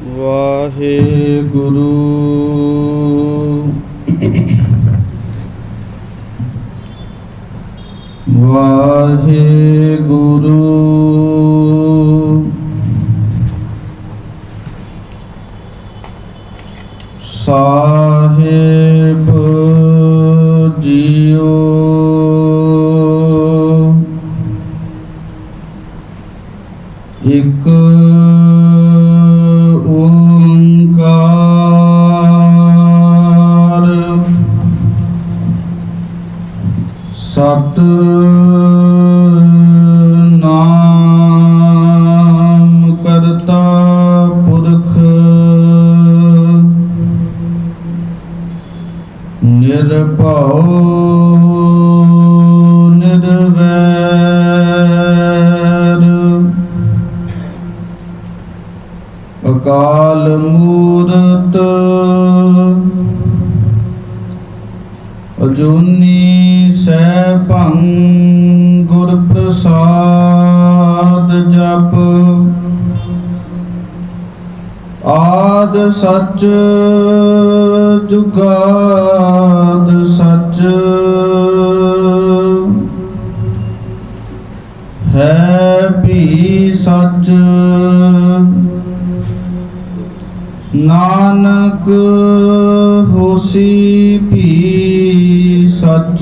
वाहेगुरु वाहेगुरु साहिब जियो एक ओंकार सत नाम करता पुरख निर्भव निर्वैर अकाल मूरत अजूनी सैभं गुर प्रसाद जप आद सच जुगाद सच है भी सच नानक होसी भी सच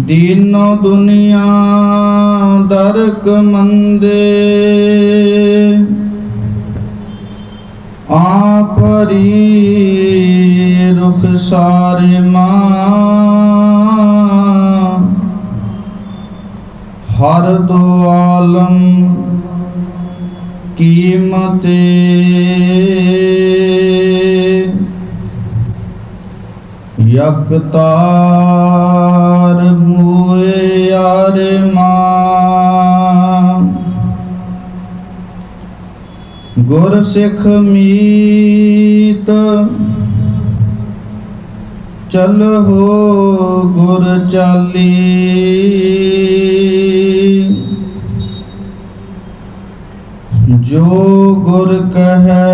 दीनो दुनिया दरक मंदे आपरी रुख सारे मां हर दो आलम कीमते यकतार मुए यारे मां गुर सिख मीत चल हो गुर चाली जो गुर कहे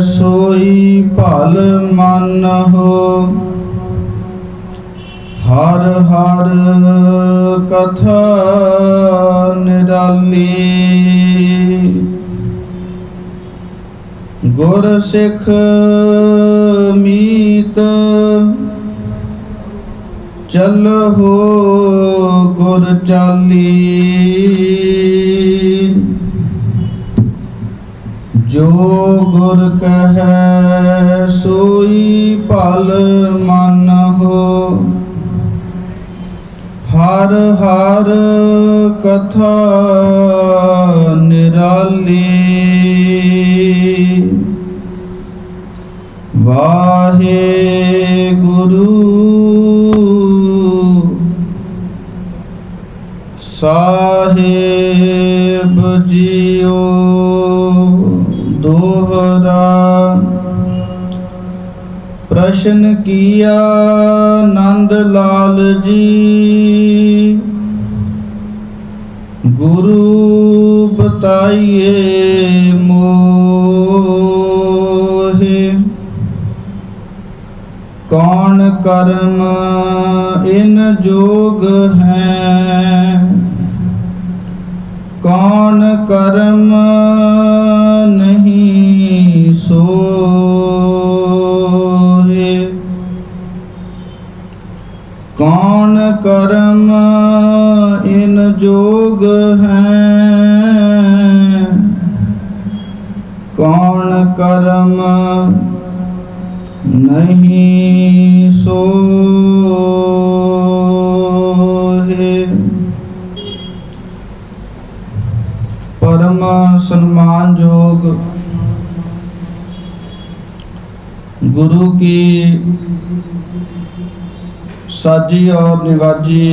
सोई भल मन हो हर हर कथा निराली गुर सिख मीत चल हो गुर चाली जो गुर कहे सोई भल मन हो हर हर कथा निराली वाहेगुरु साहिब जियो दोहरा प्रश्न किया नंद लाल जी गुरु बताइए मोहे कौन कर्म इन जोग हैं कौन कर्म नहीं सोहे कौन कर्म इन जोग हैं कौन कर्म नहीं सोहे। परम सम्मान जोग गुरु की साजी और निवाजी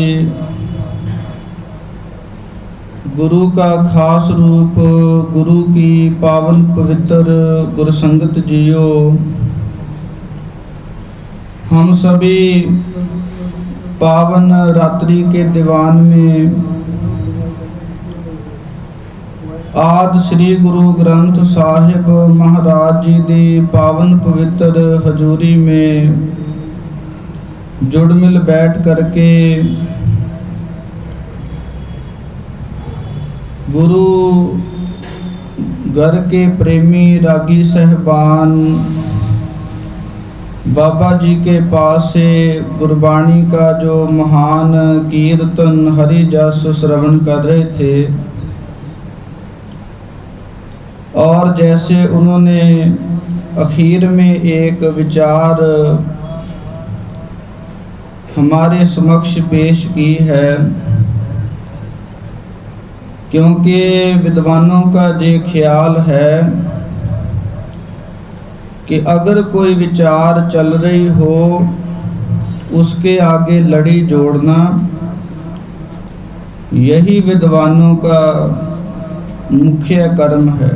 गुरु का खास रूप गुरु की पावन पवित्र गुरसंगत जियो, हम सभी पावन रात्रि के दीवान में आदि श्री गुरु ग्रंथ साहिब महाराज जी दी पावन पवित्र हजूरी में जुड़ मिल बैठ करके गुरु घर के प्रेमी रागी सहबान बाबा जी के पास से गुरबाणी का जो महान कीर्तन हरि जस श्रवण कर रहे थे, और जैसे उन्होंने आखिर में एक विचार हमारे समक्ष पेश की है, क्योंकि विद्वानों का ये ख्याल है कि अगर कोई विचार चल रही हो उसके आगे लड़ी जोड़ना, यही विद्वानों का मुख्य कर्म है।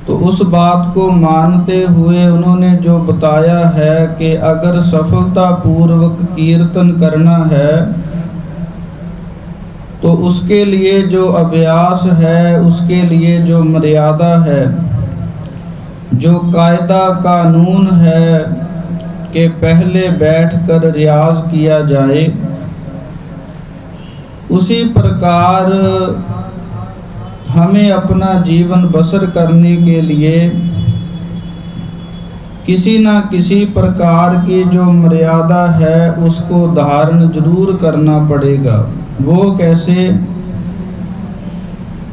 तो उस बात को मानते हुए उन्होंने जो बताया है कि अगर सफलतापूर्वक कीर्तन करना है तो उसके लिए जो अभ्यास है, उसके लिए जो मर्यादा है, जो कायदा कानून है कि पहले बैठकर रियाज किया जाए, उसी प्रकार हमें अपना जीवन बसर करने के लिए किसी न किसी प्रकार की जो मर्यादा है उसको धारण जरूर करना पड़ेगा। वो कैसे?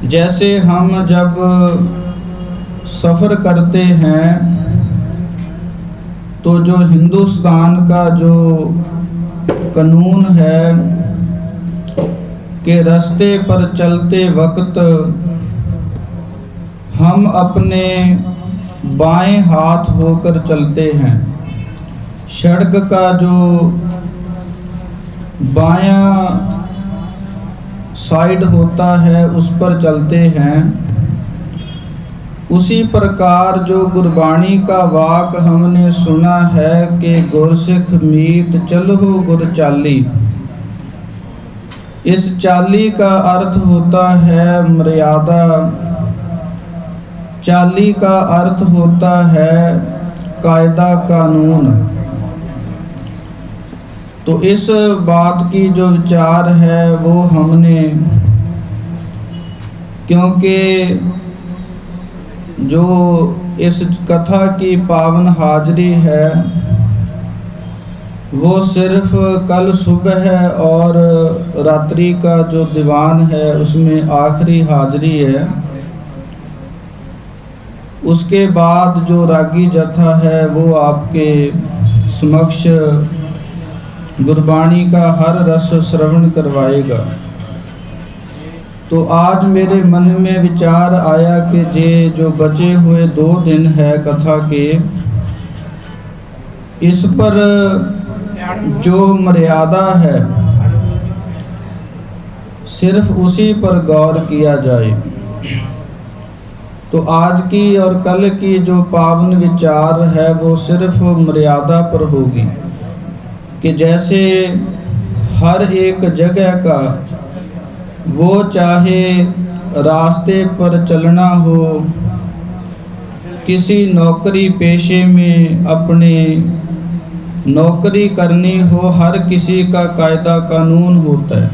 जैसे हम जब सफ़र करते हैं तो जो हिंदुस्तान का जो कानून है कि रास्ते पर चलते वक्त हम अपने बाएं हाथ होकर चलते हैं, सड़क का जो बायां साइड होता है उस पर चलते हैं। उसी प्रकार जो गुरबाणी का वाक हमने सुना है कि गुरसिख मीत चलो गुर चाली, इस चाली का अर्थ होता है मर्यादा, चाली का अर्थ होता है कायदा कानून। तो इस बात की जो विचार है वो हमने, क्योंकि जो इस कथा की पावन हाजिरी है वो सिर्फ कल सुबह है और रात्रि का जो दीवान है उसमें आखिरी हाजिरी है। उसके बाद जो रागी जथा है वो आपके समक्ष गुरबाणी का हर रस श्रवण करवाएगा। तो आज मेरे मन में विचार आया कि ये जो बचे हुए 2 दिन है कथा के, इस पर जो मर्यादा है सिर्फ उसी पर गौर किया जाए। तो आज की और कल की जो पावन विचार है वो सिर्फ मर्यादा पर होगी कि जैसे हर एक जगह का, वो चाहे रास्ते पर चलना हो, किसी नौकरी पेशे में अपने नौकरी करनी हो, हर किसी का कायदा कानून होता है।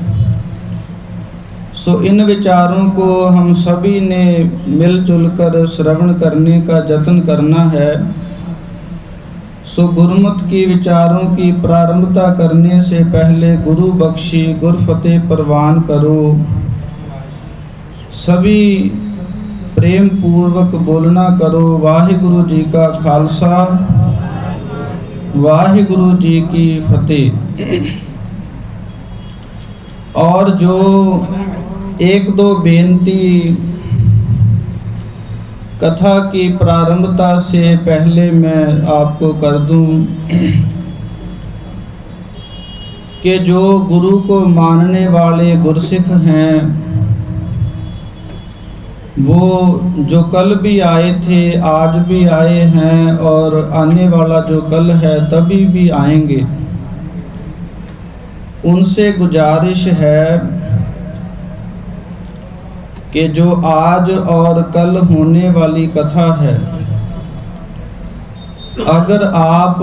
सो इन विचारों को हम सभी ने मिलजुल कर श्रवण करने का जतन करना है। सो गुरुमत की विचारों की प्रारंभता करने से पहले गुरु बख्शी गुर फतेह परवान करो। सभी प्रेम पूर्वक बोलना करो, वाहिगुरु जी का खालसा वाहिगुरु जी की फतेह। और जो 1-2 बेनती कथा की प्रारंभता से पहले मैं आपको कर दूं कि जो गुरु को मानने वाले गुरसिख हैं वो जो कल भी आए थे, आज भी आए हैं और आने वाला जो कल है तभी भी आएंगे, उनसे गुजारिश है कि जो आज और कल होने वाली कथा है, अगर आप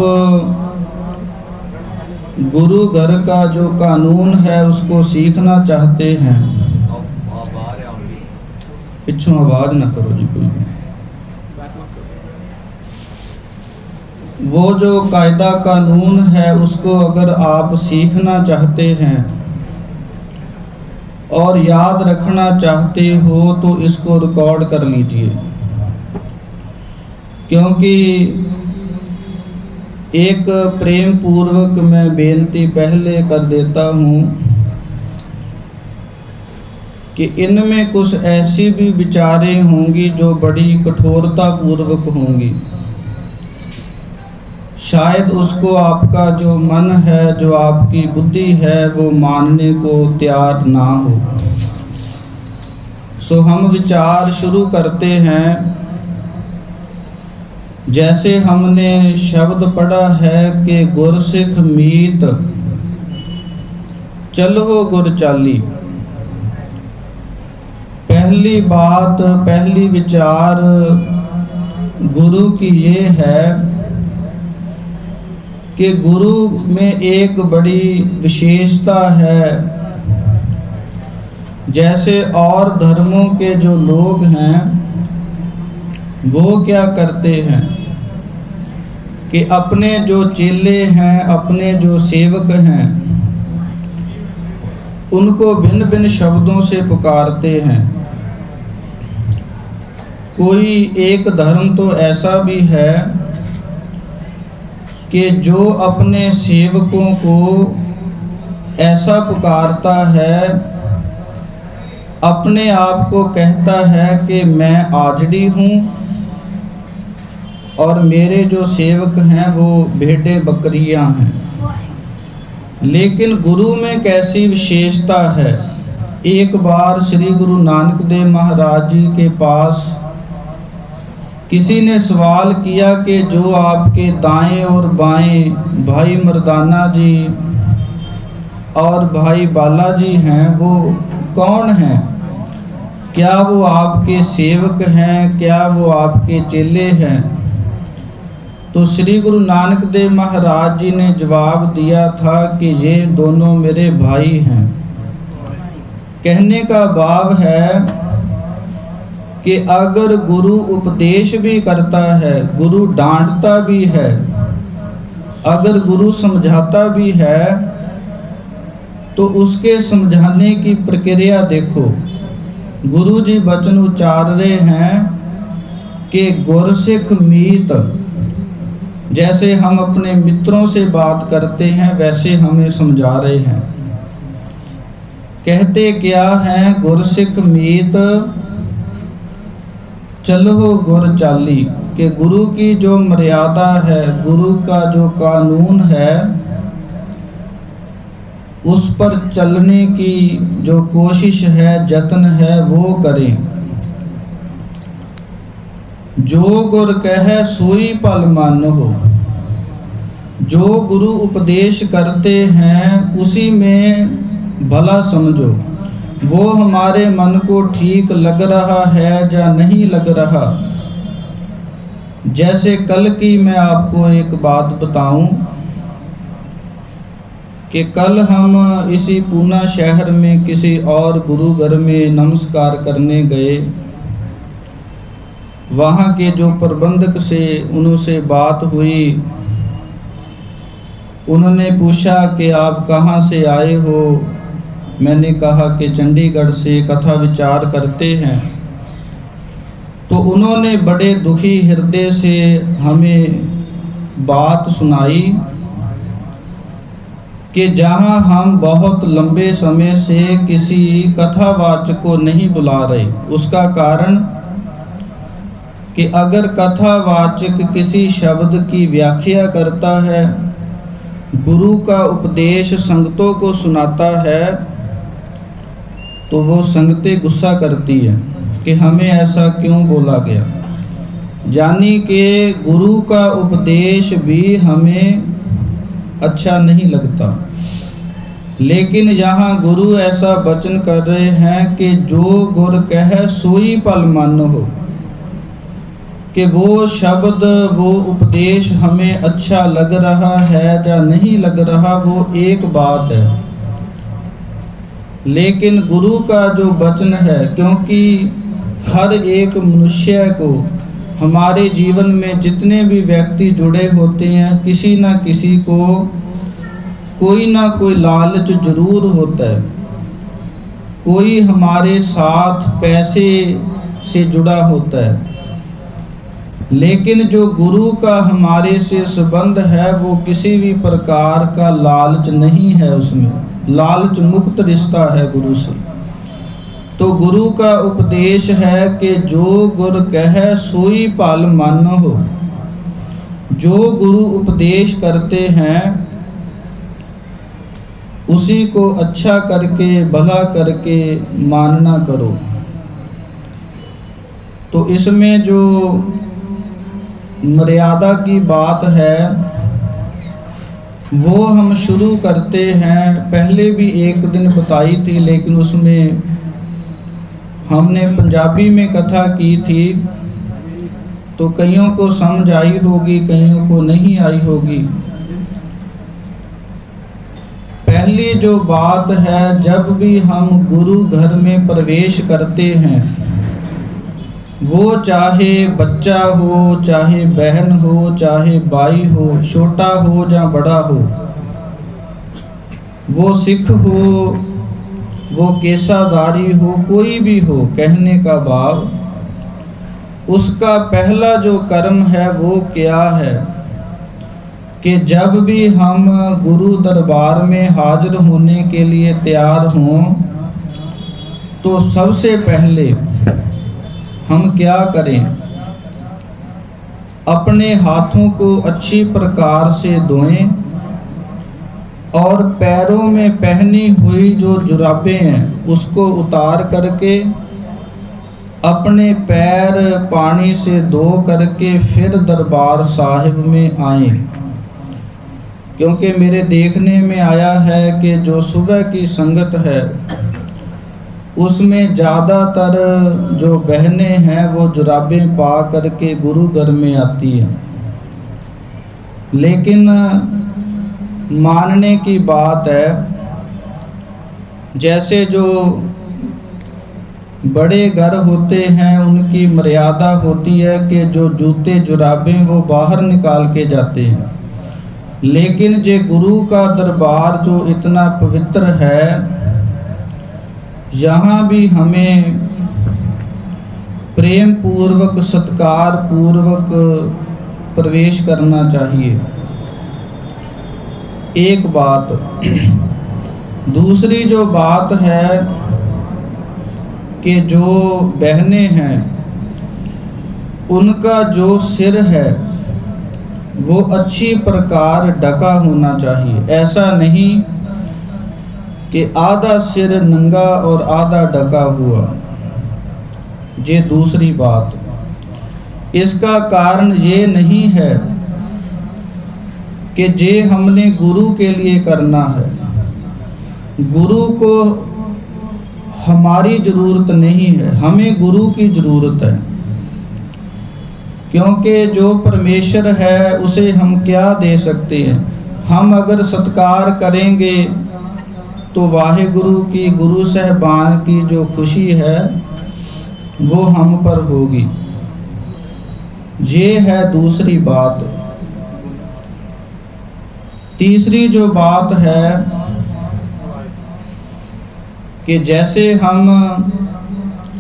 गुरु घर का जो कानून है उसको सीखना चाहते हैं, पिछों आवाज ना करो जी कोई, वो जो कायदा कानून है उसको अगर आप सीखना चाहते हैं और याद रखना चाहते हो तो इसको रिकॉर्ड कर लीजिए। क्योंकि एक प्रेम पूर्वक मैं बेनती पहले कर देता हूँ कि इनमें कुछ ऐसी भी विचारें होंगी जो बड़ी कठोरता पूर्वक होंगी। शायद उसको आपका जो मन है, जो आपकी बुद्धि है, वो मानने को तैयार ना हो। सो हम विचार शुरू करते हैं। जैसे हमने शब्द पढ़ा है कि गुर सिख मीत चलो गुर चाली। पहली बात, पहली विचार गुरु की ये है कि गुरु में एक बड़ी विशेषता है। जैसे और धर्मों के जो लोग हैं वो क्या करते हैं कि अपने जो चेले हैं, अपने जो सेवक हैं, उनको भिन्न भिन्न शब्दों से पुकारते हैं। कोई एक धर्म तो ऐसा भी है कि जो अपने सेवकों को ऐसा पुकारता है, अपने आप को कहता है कि मैं आजड़ी हूँ और मेरे जो सेवक हैं वो भेड़ें बकरियाँ हैं। लेकिन गुरु में कैसी विशेषता है। एक बार श्री गुरु नानक देव महाराज जी के पास किसी ने सवाल किया कि जो आपके दाएं और बाएं भाई मर्दाना जी और भाई बालाजी हैं वो कौन हैं? क्या वो आपके सेवक हैं? क्या वो आपके चेले हैं? तो श्री गुरु नानक देव महाराज जी ने जवाब दिया था कि ये दोनों मेरे भाई हैं। कहने का भाव है कि अगर गुरु उपदेश भी करता है, गुरु डांटता भी है, अगर गुरु समझाता भी है, तो उसके समझाने की प्रक्रिया देखो। गुरु जी वचन उच्चार रहे हैं कि गुर सिख मीत। जैसे हम अपने मित्रों से बात करते हैं वैसे हमें समझा रहे हैं। कहते क्या हैं? गुर सिख मीत चलो गुर चाली। कि गुरु की जो मर्यादा है, गुरु का जो कानून है, उस पर चलने की जो कोशिश है, जतन है, वो करें। जो गुर कहे सोई फल मानो हो। जो गुरु उपदेश करते हैं उसी में भला समझो। वो हमारे मन को ठीक लग रहा है या नहीं लग रहा। जैसे कल की मैं आपको एक बात बताऊं कि कल हम इसी पूना शहर में किसी और गुरु घर में नमस्कार करने गए। वहाँ के जो प्रबंधक से उनसे बात हुई। उन्होंने पूछा कि आप कहाँ से आए हो। मैंने कहा कि चंडीगढ़ से कथा विचार करते हैं। तो उन्होंने बड़े दुखी हृदय से हमें बात सुनाई कि जहां हम बहुत लंबे समय से किसी कथावाचक को नहीं बुला रहे, उसका कारण कि अगर कथावाचक किसी शब्द की व्याख्या करता है, गुरु का उपदेश संगतों को सुनाता है, तो वो संगतें गुस्सा करती है कि हमें ऐसा क्यों बोला गया। यानी कि गुरु का उपदेश भी हमें अच्छा नहीं लगता। लेकिन यहाँ गुरु ऐसा वचन कर रहे हैं कि जो गुर कह सोई फल मन हो, कि वो शब्द वो उपदेश हमें अच्छा लग रहा है या नहीं लग रहा वो एक बात है, लेकिन गुरु का जो वचन है, क्योंकि हर एक मनुष्य को हमारे जीवन में जितने भी व्यक्ति जुड़े होते हैं, किसी न किसी को कोई ना कोई लालच जरूर होता है। कोई हमारे साथ पैसे से जुड़ा होता है, लेकिन जो गुरु का हमारे से संबंध है वो किसी भी प्रकार का लालच नहीं है, उसमें लालच मुक्त रिश्ता है गुरु से। तो गुरु का उपदेश है कि जो गुर कह सोई फल मन हो। जो गुरु उपदेश करते हैं उसी को अच्छा करके भला करके मानना करो। तो इसमें जो मर्यादा की बात है वो हम शुरू करते हैं। पहले भी एक दिन बताई थी, लेकिन उसमें हमने पंजाबी में कथा की थी, तो कईयों को समझ आई होगी, कईयों को नहीं आई होगी। पहली जो बात है, जब भी हम गुरु घर में प्रवेश करते हैं, वो चाहे बच्चा हो, चाहे बहन हो, चाहे भाई हो, छोटा हो या बड़ा हो, वो सिख हो, वो केसाधारी हो, कोई भी हो, कहने का भाव उसका पहला जो कर्म है वो क्या है कि जब भी हम गुरु दरबार में हाजिर होने के लिए तैयार हों, तो सबसे पहले हम क्या करें, अपने हाथों को अच्छी प्रकार से धोएं और पैरों में पहनी हुई जो जुराबें हैं उसको उतार करके अपने पैर पानी से धो करके फिर दरबार साहिब में आएं। क्योंकि मेरे देखने में आया है कि जो सुबह की संगत है उसमें ज़्यादातर जो बहनें हैं वो जुराबें पा करके गुरु घर में आती हैं। लेकिन मानने की बात है, जैसे जो बड़े घर होते हैं उनकी मर्यादा होती है कि जो जूते जुराबें वो बाहर निकाल के जाते हैं, लेकिन जे गुरु का दरबार जो इतना पवित्र है, यहाँ भी हमें प्रेम पूर्वक सत्कार पूर्वक प्रवेश करना चाहिए। एक बात। दूसरी जो बात है कि जो बहनें हैं उनका जो सिर है वो अच्छी प्रकार ढका होना चाहिए। ऐसा नहीं कि आधा सिर नंगा और आधा ढका हुआ। ये दूसरी बात। इसका कारण ये नहीं है कि जे हमने गुरु के लिए करना है। गुरु को हमारी ज़रूरत नहीं है, हमें गुरु की ज़रूरत है। क्योंकि जो परमेश्वर है उसे हम क्या दे सकते हैं। हम अगर सत्कार करेंगे तो वाहिगुरु की, गुरु साहिबान की जो खुशी है वो हम पर होगी। ये है दूसरी बात। तीसरी जो बात है कि जैसे हम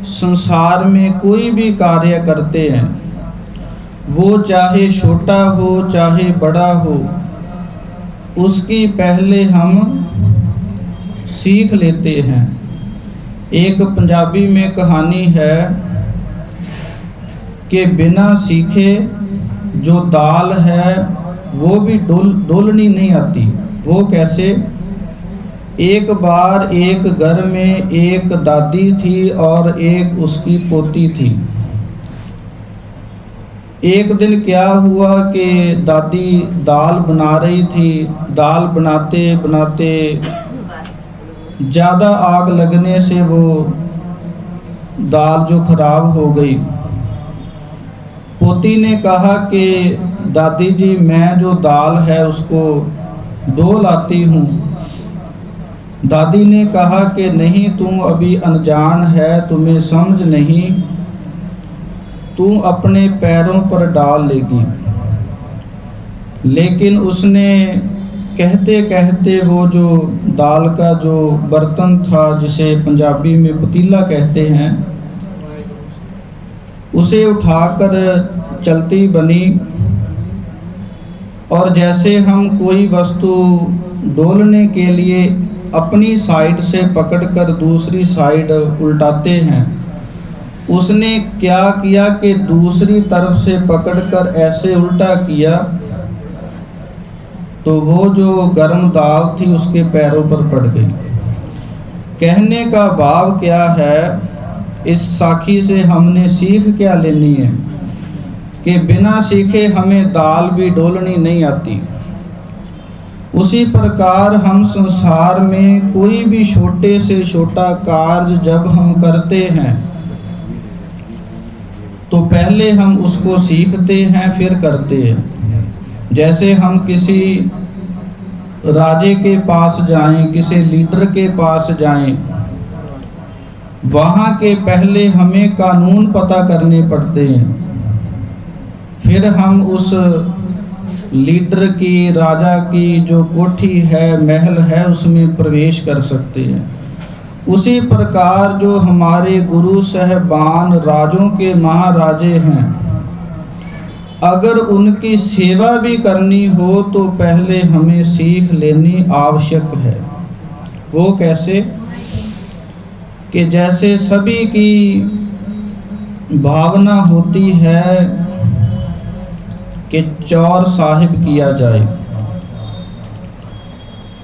संसार में कोई भी कार्य करते हैं, वो चाहे छोटा हो चाहे बड़ा हो, उसकी पहले हम सीख लेते हैं। एक पंजाबी में कहानी है कि बिना सीखे जो दाल है वो भी डोलनी नहीं आती। वो कैसे? एक बार एक घर में एक दादी थी और एक उसकी पोती थी। एक दिन क्या हुआ कि दादी दाल बना रही थी। दाल बनाते बनाते ज़्यादा आग लगने से वो दाल जो खराब हो गई। पोती ने कहा कि दादी जी, मैं जो दाल है उसको धो लाती हूँ। दादी ने कहा कि नहीं, तू अभी अनजान है, तुम्हें समझ नहीं, तू अपने पैरों पर डाल लेगी। लेकिन उसने कहते कहते वो जो दाल का जो बर्तन था, जिसे पंजाबी में पतीला कहते हैं, उसे उठाकर चलती बनी। और जैसे हम कोई वस्तु डोलने के लिए अपनी साइड से पकड़कर दूसरी साइड उल्टाते हैं, उसने क्या किया कि दूसरी तरफ से पकड़कर ऐसे उल्टा किया, तो वो जो गर्म दाल थी उसके पैरों पर पड़ गई। कहने का भाव क्या है, इस साखी से हमने सीख क्या लेनी है कि बिना सीखे हमें दाल भी डोलनी नहीं आती। उसी प्रकार हम संसार में कोई भी छोटे से छोटा कार्य जब हम करते हैं तो पहले हम उसको सीखते हैं, फिर करते हैं। जैसे हम किसी राजे के पास जाएं, किसी लीडर के पास जाएं, वहाँ के पहले हमें कानून पता करने पड़ते हैं, फिर हम उस लीडर की, राजा की जो कोठी है, महल है, उसमें प्रवेश कर सकते हैं। उसी प्रकार जो हमारे गुरु साहबान राजों के महाराजे हैं, अगर उनकी सेवा भी करनी हो तो पहले हमें सीख लेनी आवश्यक है। वो कैसे कि जैसे सभी की भावना होती है कि चौर साहिब किया जाए।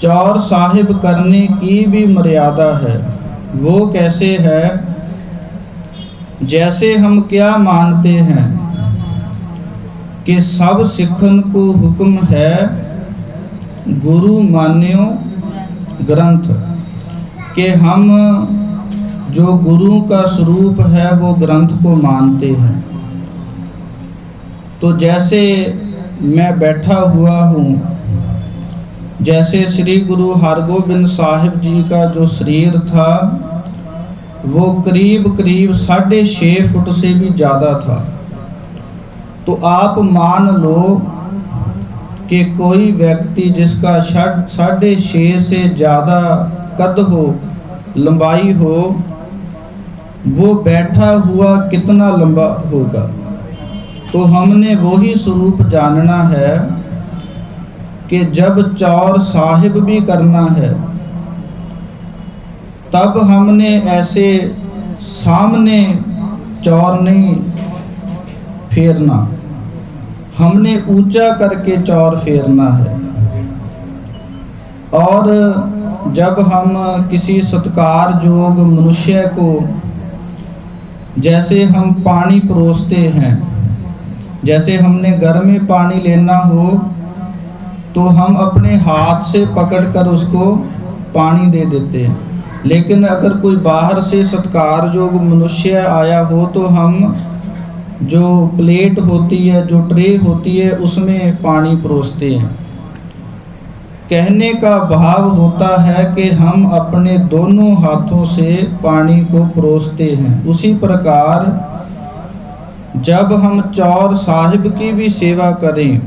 चौर साहिब करने की भी मर्यादा है। वो कैसे है, जैसे हम क्या मानते हैं कि सब सिखन को हुक्म है, गुरु मान्यो ग्रंथ, कि हम जो गुरु का स्वरूप है वो ग्रंथ को मानते हैं। तो जैसे मैं बैठा हुआ हूँ, जैसे श्री गुरु हरगोबिंद साहिब जी का जो शरीर था वो करीब करीब 6.5 फुट से भी ज़्यादा था। तो आप मान लो कि कोई व्यक्ति जिसका 6.5 से ज़्यादा कद हो, लंबाई हो, वो बैठा हुआ कितना लंबा होगा। तो हमने वही स्वरूप जानना है कि जब चौर साहिब भी करना है तब हमने ऐसे सामने चौर नहीं फेरना, हमने ऊंचा करके चौर फेरना है। और जब हम किसी सत्कार जोग मनुष्य को, जैसे हम पानी परोसते हैं, जैसे हमने घर में पानी लेना हो तो हम अपने हाथ से पकड़कर उसको पानी दे देते हैं। लेकिन अगर कोई बाहर से सत्कार जोग मनुष्य आया हो तो हम जो प्लेट होती है, जो ट्रे होती है, उसमें पानी परोसते हैं। कहने का भाव होता है कि हम अपने दोनों हाथों से पानी को परोसते हैं। उसी प्रकार जब हम चौर साहिब की भी सेवा करें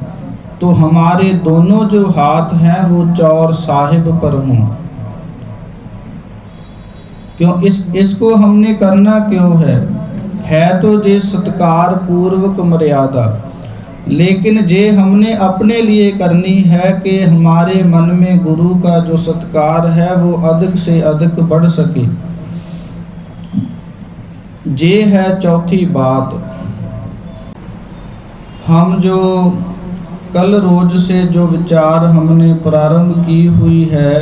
तो हमारे दोनों जो हाथ हैं वो चौर साहिब पर हों। क्यों इसको हमने करना क्यों है तो जे सत्कार पूर्वक मर्यादा, लेकिन जे हमने अपने लिए करनी है कि हमारे मन में गुरु का जो सत्कार है वो अधिक से अधिक बढ़ सके। जे है चौथी बात। हम जो कल रोज से जो विचार हमने प्रारंभ की हुई है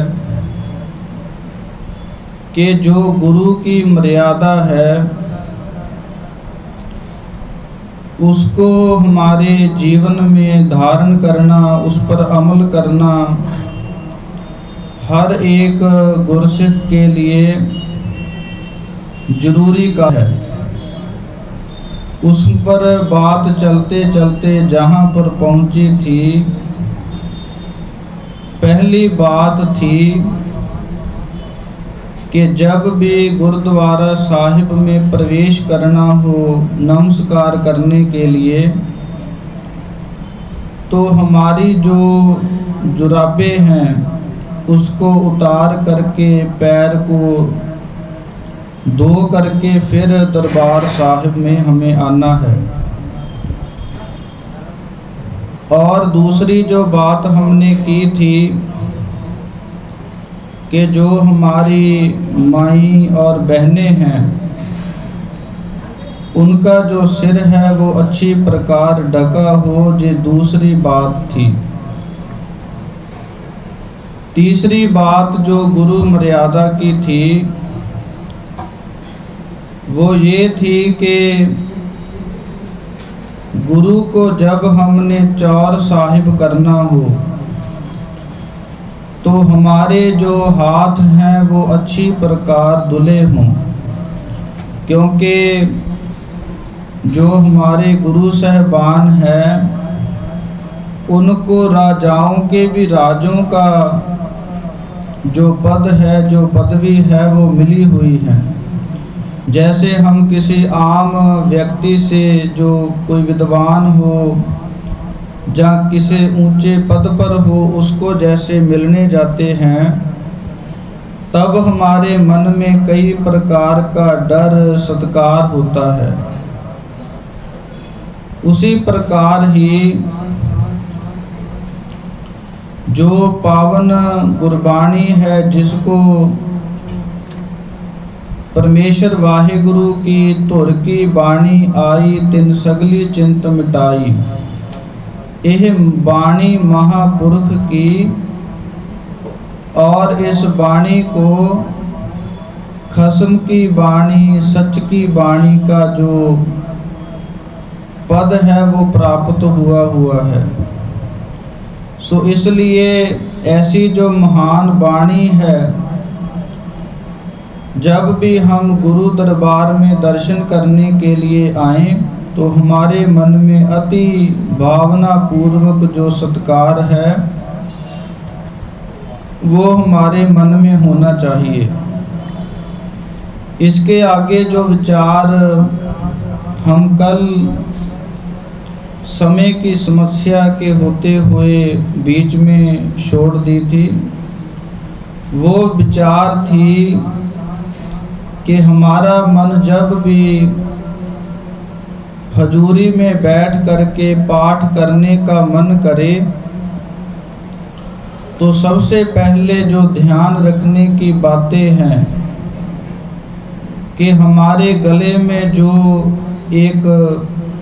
कि जो गुरु की मर्यादा है उसको हमारे जीवन में धारण करना, उस पर अमल करना हर एक गुरसिख के लिए जरूरी का है। उस पर बात चलते चलते जहाँ पर पहुँची थी, पहली बात थी कि जब भी गुरुद्वारा साहिब में प्रवेश करना हो नमस्कार करने के लिए, तो हमारी जो जुराबे हैं उसको उतार करके पैर को धो करके फिर दरबार साहिब में हमें आना है। और दूसरी जो बात हमने की थी कि जो हमारी माई और बहनें हैं उनका जो सिर है वो अच्छी प्रकार ढका हो, ये दूसरी बात थी। तीसरी बात जो गुरु मर्यादा की थी वो ये थी कि गुरु को जब हमने चौर साहिब करना हो तो हमारे जो हाथ हैं वो अच्छी प्रकार धुले हों, क्योंकि जो हमारे गुरु साहबान हैं उनको राजाओं के भी राजों का जो पद है, जो पदवी है वो मिली हुई है। जैसे हम किसी आम व्यक्ति से जो कोई विद्वान हो या किसी ऊंचे पद पर हो उसको जैसे मिलने जाते हैं, तब हमारे मन में कई प्रकार का डर सत्कार होता है। उसी प्रकार ही जो पावन गुरबाणी है, जिसको परमेश्वर वाहिगुरु की धुर की बाणी आई तिन सगली चिंत मिटाई, यह बाणी महापुरुष की, और इस बाणी को खस्म की बाणी, सच की बाणी का जो पद है वो प्राप्त हुआ है। सो इसलिए ऐसी जो महान बाणी है, जब भी हम गुरु दरबार में दर्शन करने के लिए आएं तो हमारे मन में अति भावना पूर्वक जो सत्कार है वो हमारे मन में होना चाहिए। इसके आगे जो विचार हम कल समय की समस्या के होते हुए बीच में छोड़ दी थी, वो विचार थी कि हमारा मन जब भी हजूरी में बैठ करके पाठ करने का मन करे तो सबसे पहले जो ध्यान रखने की बातें हैं कि हमारे गले में जो एक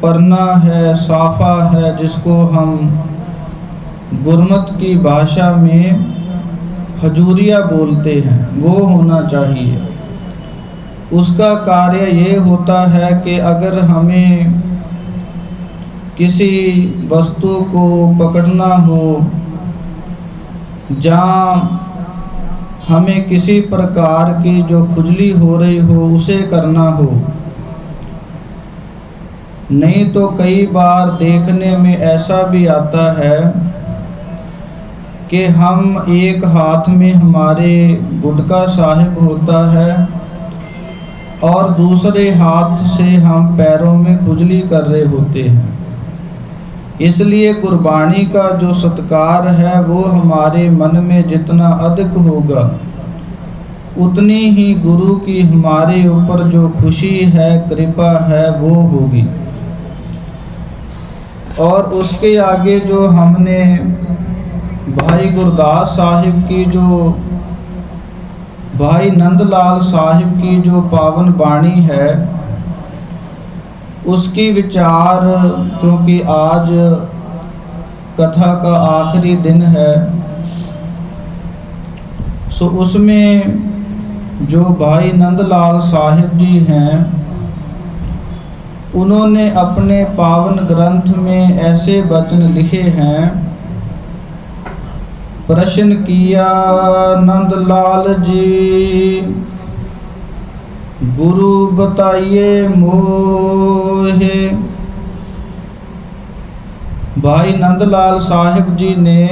परना है, साफा है, जिसको हम गुरमत की भाषा में हजूरिया बोलते हैं, वो होना चाहिए। उसका कार्य ये होता है कि अगर हमें किसी वस्तु को पकड़ना हो, जहाँ हमें किसी प्रकार की जो खुजली हो रही हो उसे करना हो, नहीं तो कई बार देखने में ऐसा भी आता है कि हम एक हाथ में हमारे गुटका साहिब होता है और दूसरे हाथ से हम पैरों में खुजली कर रहे होते हैं। इसलिए गुरबाणी का जो सत्कार है वो हमारे मन में जितना अधिक होगा उतनी ही गुरु की हमारे ऊपर जो खुशी है, कृपा है, वो होगी। और उसके आगे जो हमने भाई गुरदास साहिब की, जो भाई नंदलाल साहिब की जो पावन बाणी है, उसकी विचार, क्योंकि आज कथा का आखिरी दिन है, सो उसमें जो भाई नंदलाल साहिब जी हैं, उन्होंने अपने पावन ग्रंथ में ऐसे वचन लिखे हैं, प्रश्न किया नंदलाल जी, गुरु बताइए मोहे। भाई नंदलाल साहिब जी ने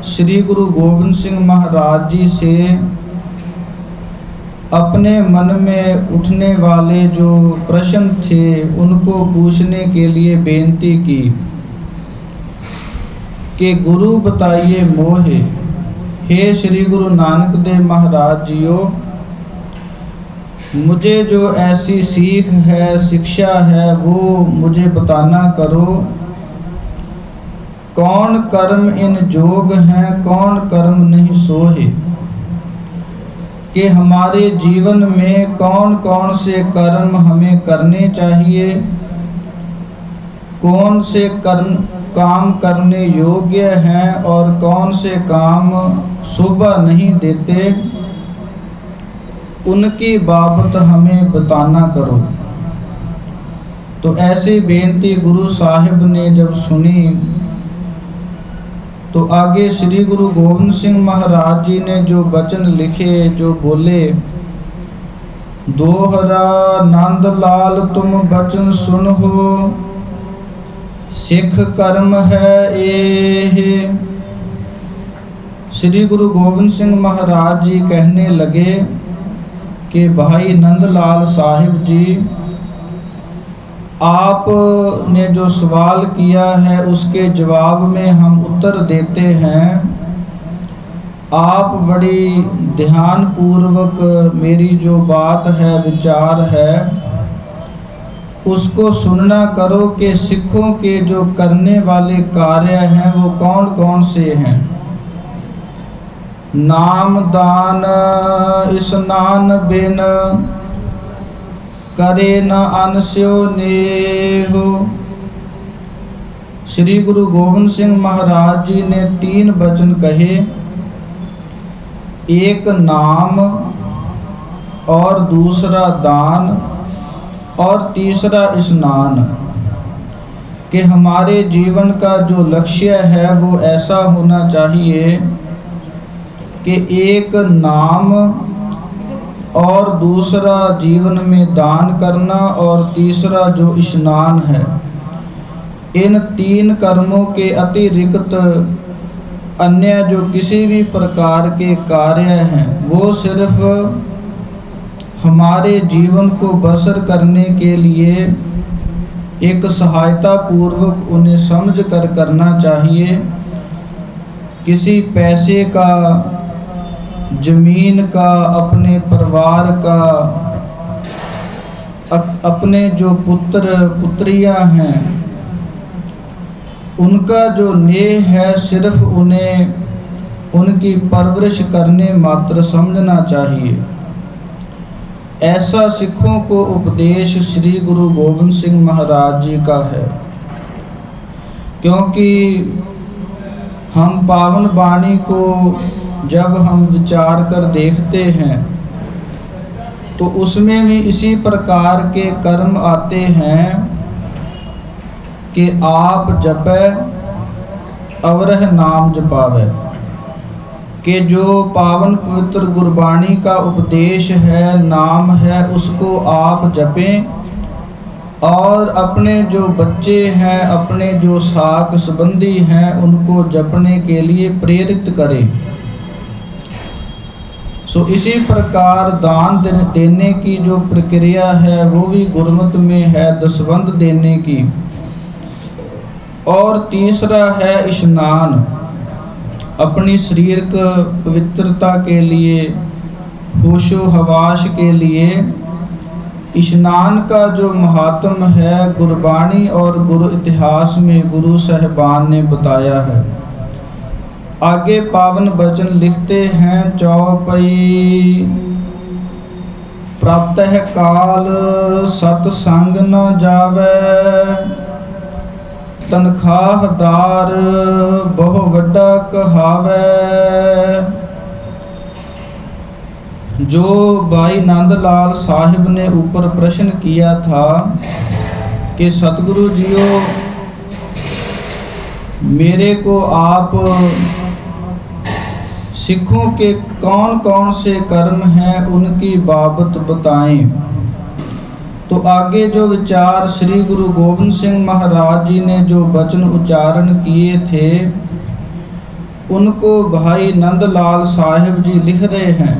श्री गुरु गोबिंद सिंह महाराज जी से अपने मन में उठने वाले जो प्रश्न थे उनको पूछने के लिए बेनती की कि गुरु बताइए मोहे। हे श्री गुरु नानक देव महाराज जियो, मुझे जो ऐसी सीख है, शिक्षा है, वो मुझे बताना करो। कौन कर्म इन जोग हैं, कौन कर्म नहीं सोहे। कि हमारे जीवन में कौन कौन से कर्म हमें करने चाहिए, कौन से काम करने योग्य हैं और कौन से काम शोभा नहीं देते, उनकी बाबत हमें बताना करो। तो ऐसी बेनती गुरु साहिब ने जब सुनी तो आगे श्री गुरु गोबिंद सिंह महाराज जी ने जो वचन लिखे, जो बोले, दोहरा नंदलाल तुम वचन सुनो, सिख कर्म है ये। श्री गुरु गोबिंद सिंह महाराज जी कहने लगे कि भाई नंदलाल साहिब जी, आपने जो सवाल किया है उसके जवाब में हम उत्तर देते हैं। आप बड़ी ध्यान पूर्वक मेरी जो बात है, विचार है, उसको सुनना करो कि सिखों के जो करने वाले कार्य हैं वो कौन कौन से हैं। नाम दान स्नान बिन करे न अनस्यो नेहो। श्री गुरु गोबिंद सिंह महाराज जी ने 3 वचन कहे, एक नाम और दूसरा दान और तीसरा स्नान। कि हमारे जीवन का जो लक्ष्य है वो ऐसा होना चाहिए कि एक नाम और दूसरा जीवन में दान करना और तीसरा जो स्नान है। इन 3 कर्मों के अतिरिक्त अन्य जो किसी भी प्रकार के कार्य हैं वो सिर्फ हमारे जीवन को बसर करने के लिए एक सहायता पूर्वक उन्हें समझ कर करना चाहिए। किसी पैसे का, जमीन का, अपने परिवार का, अपने जो पुत्र पुत्रियां हैं उनका जो नेह है सिर्फ उन्हें उनकी परवरिश करने मात्र समझना चाहिए। ऐसा सिखों को उपदेश श्री गुरु गोबिंद सिंह महाराज जी का है। क्योंकि हम पावन वाणी को जब हम विचार कर देखते हैं तो उसमें भी इसी प्रकार के कर्म आते हैं कि आप जपे अवरह नाम जपावे। कि जो पावन पवित्र गुरबाणी का उपदेश है, नाम है, उसको आप जपें और अपने जो बच्चे हैं, अपने जो साक संबंधी हैं, उनको जपने के लिए प्रेरित करें। सो इसी प्रकार दान देने की जो प्रक्रिया है वो भी गुरमत में है, दसवंध देने की। और तीसरा है स्नान, अपनी शरीर की पवित्रता के लिए, होशो हवास के लिए स्नान का जो महात्म है गुरबाणी और गुरु इतिहास में गुरु साहिबान ने बताया है। आगे पावन वचन लिखते हैं, चौपई प्रातः काल सतसंग न जावे, तनखाहदार बहु वड्डा कहावे। जो भाई नंदलाल साहिब ने ऊपर प्रश्न किया था कि सतगुरु जियो, मेरे को आप सिखों के कौन कौन से कर्म हैं उनकी बाबत बताएं। तो आगे जो विचार श्री गुरु गोविंद सिंह महाराज जी ने जो वचन उच्चारण किए थे उनको भाई नंदलाल साहिब जी लिख रहे हैं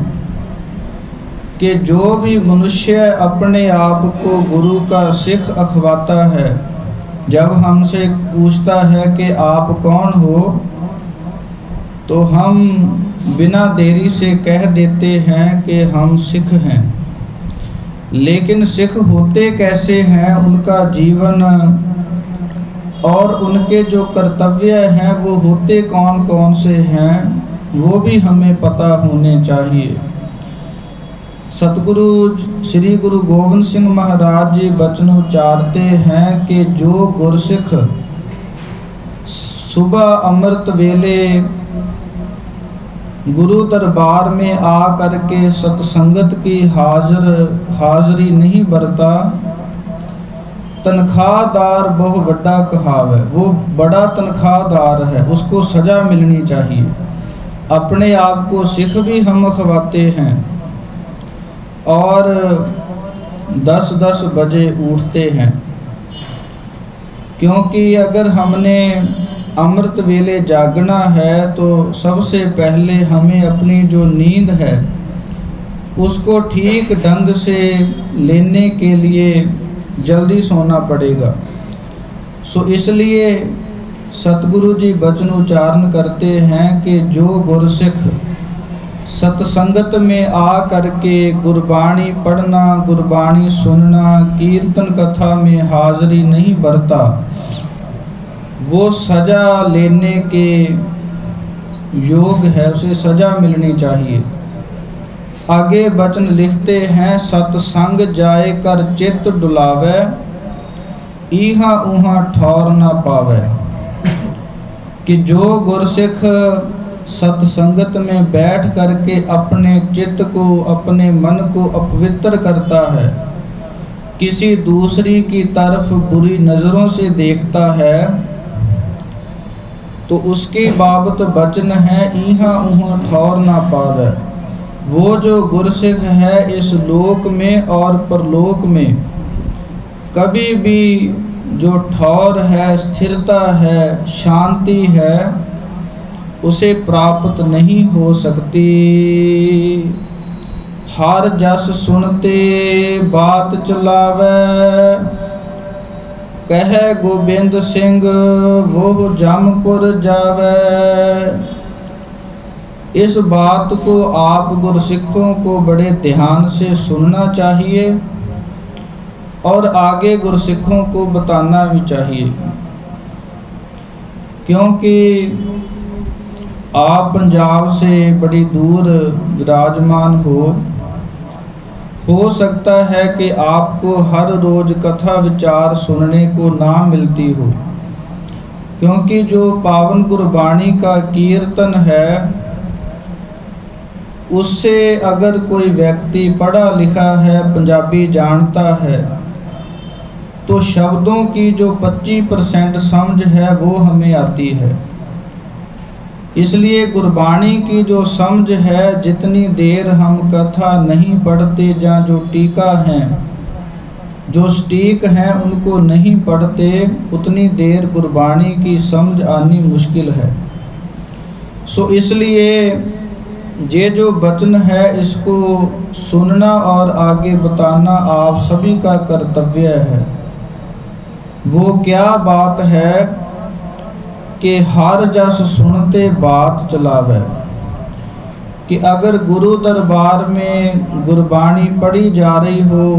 कि जो भी मनुष्य अपने आप को गुरु का सिख अखवाता है, जब हमसे पूछता है कि आप कौन हो, तो हम बिना देरी से कह देते हैं कि हम सिख हैं। लेकिन सिख होते कैसे हैं, उनका जीवन और उनके जो कर्तव्य हैं वो होते कौन कौन से हैं, वो भी हमें पता होने चाहिए। सतगुरु श्री गुरु गोविंद सिंह महाराज जी वचन उच्चारते हैं कि जो गुरसिख सुबह अमृत वेले गुरु दरबार में आ करके सत्संगत की हाजरी नहीं बरता, तनख्वाहदार बहु बड़ा कहाव है। वो बड़ा तनख्वाहदार है, उसको सज़ा मिलनी चाहिए। अपने आप को सिख भी हम अखवाते हैं और 10-10 बजे उठते हैं, क्योंकि अगर हमने अमृत वेले जागना है तो सबसे पहले हमें अपनी जो नींद है उसको ठीक ढंग से लेने के लिए जल्दी सोना पड़ेगा। सो इसलिए सतगुरु जी वचन उच्चारण करते हैं कि जो गुरसिख सत्संगत में आ करके गुरबाणी पढ़ना, गुरबाणी सुनना, कीर्तन कथा में हाजिरी नहीं बरता, वो सज़ा लेने के योग है, उसे सज़ा मिलनी चाहिए। आगे वचन लिखते हैं, सत्संग जाए कर चित्त डुलावे, इहा उहा ठौर ना पावे। कि जो गुरसिख सत्संगत में बैठ करके अपने चित्त को, अपने मन को अपवित्र करता है, किसी दूसरी की तरफ बुरी नज़रों से देखता है, तो उसके बाबत वचन है, इहा उहा ठौर ना पावे। वो जो गुरसिख है इस लोक में और परलोक में कभी भी जो ठौर है, स्थिरता है, शांति है, उसे प्राप्त नहीं हो सकती। हर जस सुनते बात चलावे, कहे गोबिंद सिंह वो जमपुर जावे। इस बात को आप गुरसिखों को बड़े ध्यान से सुनना चाहिए और आगे गुरसिखों को बताना भी चाहिए, क्योंकि आप पंजाब से बड़ी दूर विराजमान हो सकता है कि आपको हर रोज़ कथा विचार सुनने को ना मिलती हो, क्योंकि जो पावन गुरबाणी का कीर्तन है उससे अगर कोई व्यक्ति पढ़ा लिखा है, पंजाबी जानता है, तो शब्दों की जो 25% समझ है वो हमें आती है। इसलिए गुरबाणी की जो समझ है, जितनी देर हम कथा नहीं पढ़ते या जो टीका हैं, जो स्टीक हैं उनको नहीं पढ़ते, उतनी देर गुरबाणी की समझ आनी मुश्किल है। सो इसलिए ये जो वचन है इसको सुनना और आगे बताना आप सभी का कर्तव्य है। वो क्या बात है कि हर जस सुनते बात चलावे। कि अगर गुरु दरबार में गुरबाणी पढ़ी जा रही हो,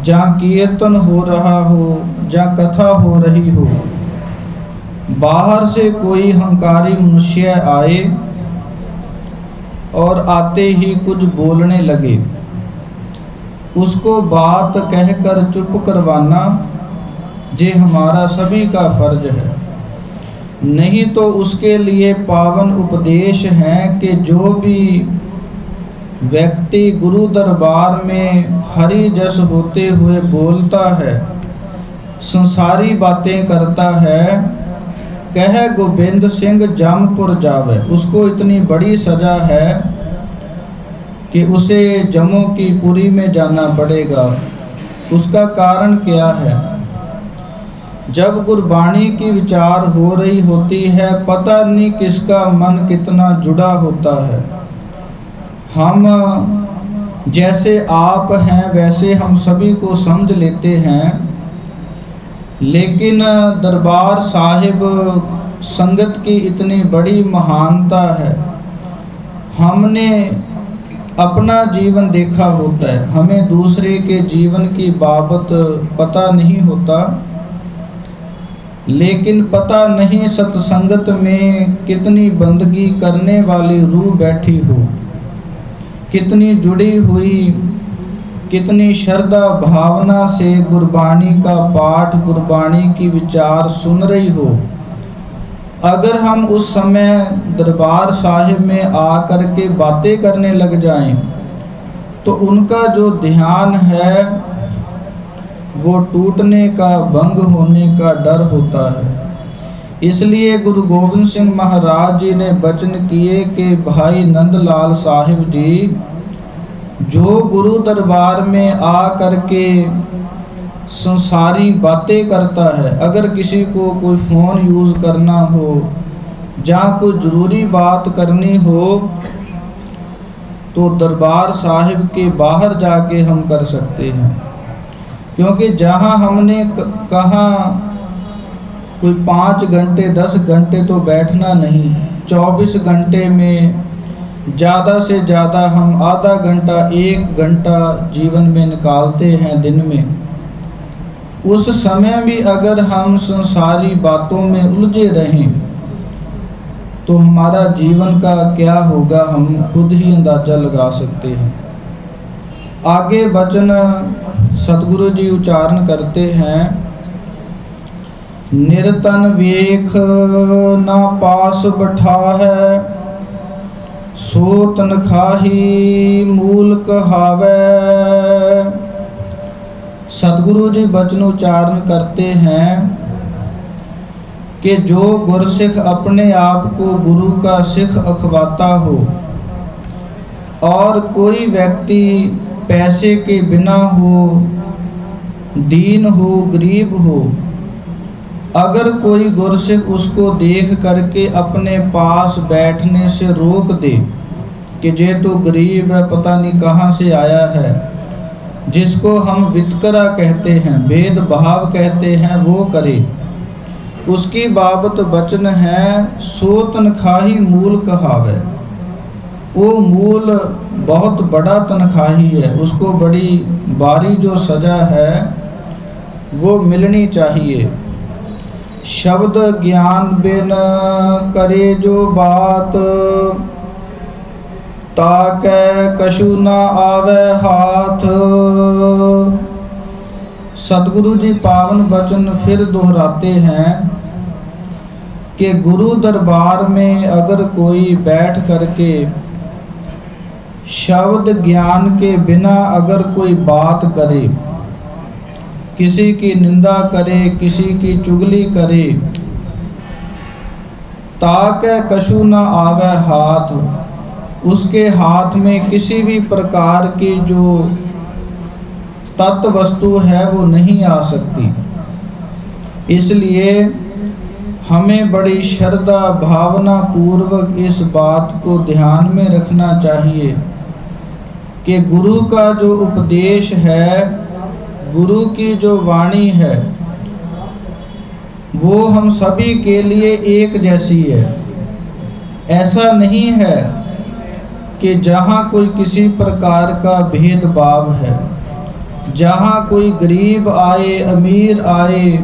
जहाँ कीर्तन हो रहा हो, जहाँ कथा हो रही हो, बाहर से कोई हंकारी मनुष्य आए और आते ही कुछ बोलने लगे, उसको बात कहकर चुप करवाना ये हमारा सभी का फर्ज है। नहीं तो उसके लिए पावन उपदेश है कि जो भी व्यक्ति गुरु दरबार में हरि जस होते हुए बोलता है, संसारी बातें करता है, कह गोबिंद सिंह जमपुर जावे। उसको इतनी बड़ी सज़ा है कि उसे जम्मू की पुरी में जाना पड़ेगा। उसका कारण क्या है? जब गुरबाणी की विचार हो रही होती है, पता नहीं किसका मन कितना जुड़ा होता है। हम जैसे आप हैं वैसे हम सभी को समझ लेते हैं, लेकिन दरबार साहिब संगत की इतनी बड़ी महानता है। हमने अपना जीवन देखा होता है, हमें दूसरे के जीवन की बाबत पता नहीं होता, लेकिन पता नहीं सत्संगत में कितनी बंदगी करने वाली रूह बैठी हो, कितनी जुड़ी हुई, कितनी श्रद्धा भावना से गुरबाणी का पाठ, गुरबाणी की विचार सुन रही हो। अगर हम उस समय दरबार साहिब में आकर के बातें करने लग जाएं, तो उनका जो ध्यान है वो टूटने का, भंग होने का डर होता है। इसलिए गुरु गोविंद सिंह महाराज जी ने वचन किए कि भाई नंदलाल साहिब जी, जो गुरु दरबार में आ करके संसारी बातें करता है, अगर किसी को कोई फ़ोन यूज़ करना हो, जहाँ कोई ज़रूरी बात करनी हो, तो दरबार साहिब के बाहर जाके हम कर सकते हैं। क्योंकि जहाँ हमने कहा कोई 5 घंटे 10 घंटे तो बैठना नहीं, 24 घंटे में ज़्यादा से ज़्यादा हम आधा घंटा 1 घंटा जीवन में निकालते हैं दिन में। उस समय भी अगर हम संसारी बातों में उलझे रहें तो हमारा जीवन का क्या होगा, हम खुद ही अंदाज़ा लगा सकते हैं। आगे वचन सतगुरु जी उच्चारण करते हैं, निरतन वेख ना पास बैठा है, सो तनखाही मूल कहावे। सतगुरु जी वचन उच्चारण करते हैं कि जो गुरसिख अपने आप को गुरु का सिख अखवाता हो और कोई व्यक्ति पैसे के बिना हो, दीन हो, गरीब हो, अगर कोई गुरसिख उसको देख करके अपने पास बैठने से रोक दे कि ये तो गरीब है, पता नहीं कहाँ से आया है, जिसको हम वितकरा कहते हैं, भेदभाव कहते हैं, वो करे, उसकी बाबत वचन है सो तनखाही मूल कहावे। वो मूल बहुत बड़ा तनखाही है, उसको बड़ी बारी जो सजा है वो मिलनी चाहिए। शब्द ज्ञान बिन करे जो बात, ताके कछु ना आवे हाथ। सतगुरु जी पावन वचन फिर दोहराते हैं कि गुरु दरबार में अगर कोई बैठ करके शब्द ज्ञान के बिना अगर कोई बात करे, किसी की निंदा करे, किसी की चुगली करे, ताके कछु ना आवे हाथ, उसके हाथ में किसी भी प्रकार की जो तत्व वस्तु है वो नहीं आ सकती। इसलिए हमें बड़ी श्रद्धा भावना पूर्वक इस बात को ध्यान में रखना चाहिए कि गुरु का जो उपदेश है, गुरु की जो वाणी है, वो हम सभी के लिए एक जैसी है। ऐसा नहीं है कि जहाँ कोई किसी प्रकार का भेदभाव है, जहाँ कोई गरीब आए, अमीर आए,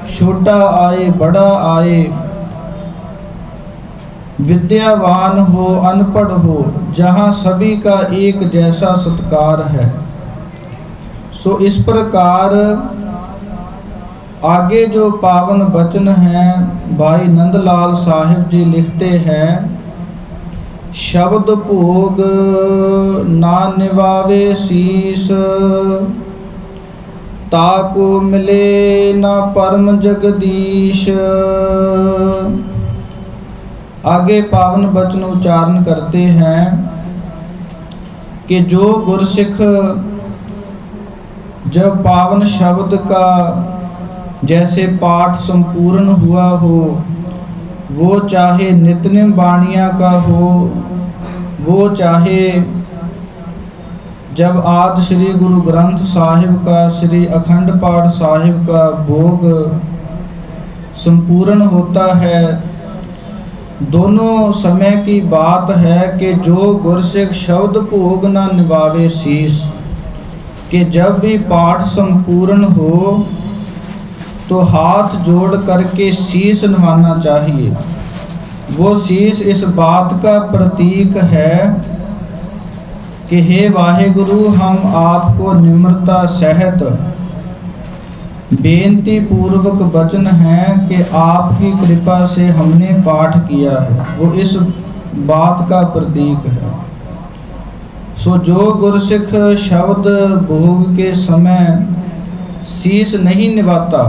छोटा आए, बड़ा आए, विद्यावान हो, अनपढ़ हो, जहाँ सभी का एक जैसा सत्कार है। सो इस प्रकार आगे जो पावन वचन हैं भाई नंदलाल साहिब जी लिखते हैं, शब्द भोग ना निवावे शीस, ताको मिले ना परम जगदीश। आगे पावन वचन उच्चारण करते हैं कि जो गुरसिख जब पावन शब्द का जैसे पाठ संपूर्ण हुआ हो, वो चाहे नित्यनेम वाणियाँ का हो, वो चाहे जब आदि श्री गुरु ग्रंथ साहिब का, श्री अखंड पाठ साहिब का भोग संपूर्ण होता है, दोनों समय की बात है कि जो गुरसिख शब्द भोग न निभावे शीस, कि जब भी पाठ संपूर्ण हो तो हाथ जोड़ करके शीश नवाना चाहिए। वो शीश इस बात का प्रतीक है कि हे वाहेगुरु, हम आपको निम्रता सहित बेनती पूर्वक वचन है कि आपकी कृपा से हमने पाठ किया है, वो इस बात का प्रतीक है। सो जो गुरसिख शब्द भोग के समय शीश नहीं निभाता,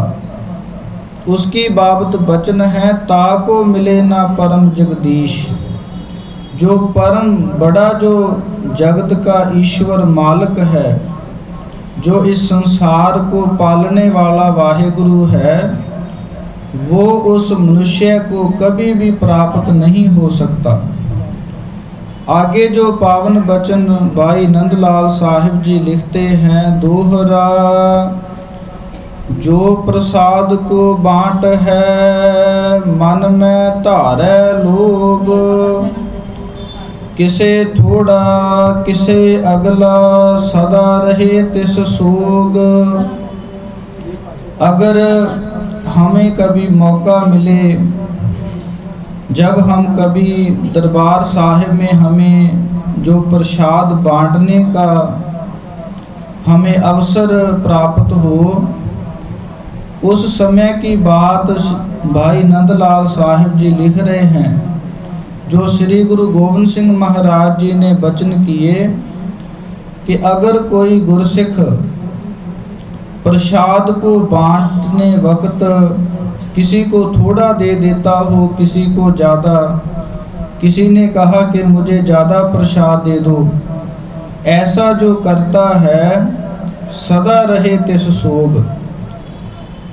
उसकी बाबत वचन है ताको मिले ना परम जगदीश। जो परम बड़ा, जो जगत का ईश्वर मालिक है, जो इस संसार को पालने वाला वाहेगुरु है, वो उस मनुष्य को कभी भी प्राप्त नहीं हो सकता। आगे जो पावन वचन भाई नंदलाल साहिब जी लिखते हैं, दोहरा जो प्रसाद को बांट है, मन में धारे लोभ, किसे थोड़ा किसे अगला, सदा रहे तिस सोग। अगर हमें कभी मौका मिले, जब हम कभी दरबार साहिब में हमें जो प्रसाद बांटने का हमें अवसर प्राप्त हो, उस समय की बात भाई नंदलाल साहिब जी लिख रहे हैं, जो श्री गुरु गोविंद सिंह महाराज जी ने वचन किए कि अगर कोई गुरसिख प्रसाद को बांटने वक्त किसी को थोड़ा दे देता हो, किसी को ज़्यादा, किसी ने कहा कि मुझे ज़्यादा प्रसाद दे दो, ऐसा जो करता है सदा रहे तिस सोग,